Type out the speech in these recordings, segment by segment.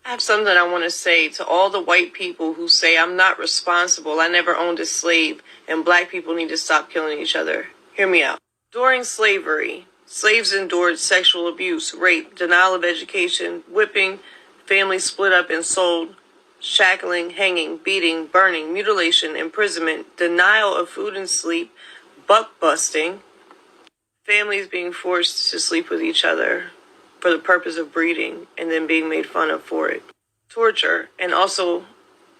I have something I want to say to all the white people who say I'm not responsible, I never owned a slave, and black people need to stop killing each other. Hear me out. During slavery, slaves endured sexual abuse, rape, denial of education, whipping, families split up and sold, shackling, hanging, beating, burning, mutilation, imprisonment, denial of food and sleep, buck busting, families being forced to sleep with each other for the purpose of breeding and then being made fun of for it. Torture, and also,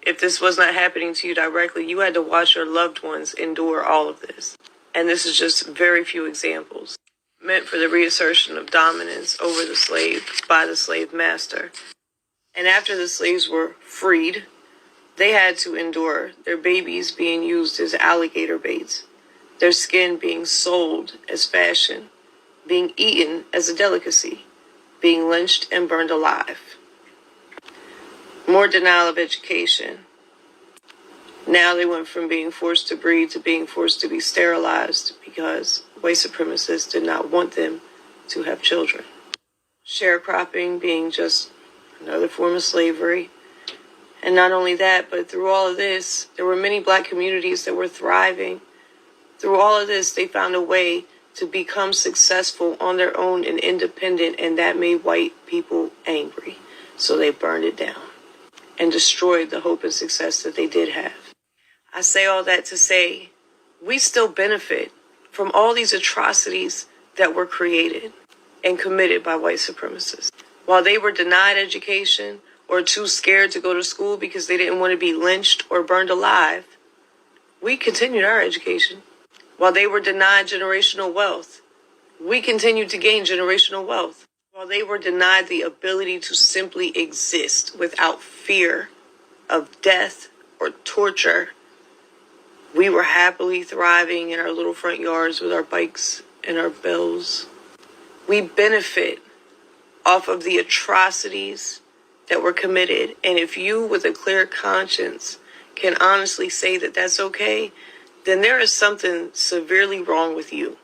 if this was not happening to you directly, you had to watch your loved ones endure all of this. And this is just very few examples, meant for the reassertion of dominance over the slave by the slave master. And after the slaves were freed, they had to endure their babies being used as alligator baits, their skin being sold as fashion, being eaten as a delicacy, being lynched and burned alive. More denial of education. Now they went from being forced to breed to being forced to be sterilized because white supremacists did not want them to have children. Sharecropping being just another form of slavery. And not only that, but through all of this, there were many black communities that were thriving. Through all of this, they found a way to become successful on their own and independent, and that made white people angry. So they burned it down and destroyed the hope and success that they did have. I say all that to say we still benefit from all these atrocities that were created and committed by white supremacists. While they were denied education or too scared to go to school because they didn't want to be lynched or burned alive, we continued our education. While they were denied generational wealth, we continued to gain generational wealth. While they were denied the ability to simply exist without fear of death or torture, we were happily thriving in our little front yards with our bikes and our bells. We benefit off of the atrocities that were committed. And if you, with a clear conscience, can honestly say that that's okay, then there is something severely wrong with you.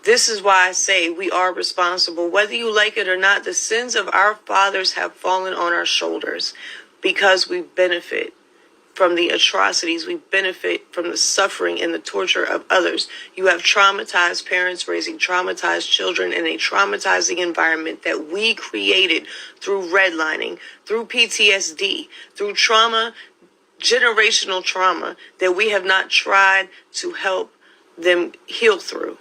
This is why I say we are responsible. Whether you like it or not, the sins of our fathers have fallen on our shoulders because we benefit from the atrocities. We benefit from the suffering and the torture of others. You have traumatized parents raising traumatized children in a traumatizing environment that we created through redlining, through PTSD, through trauma, generational trauma that we have not tried to help them heal through.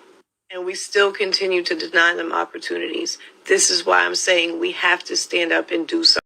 And we still continue to deny them opportunities. This is why I'm saying we have to stand up and do something.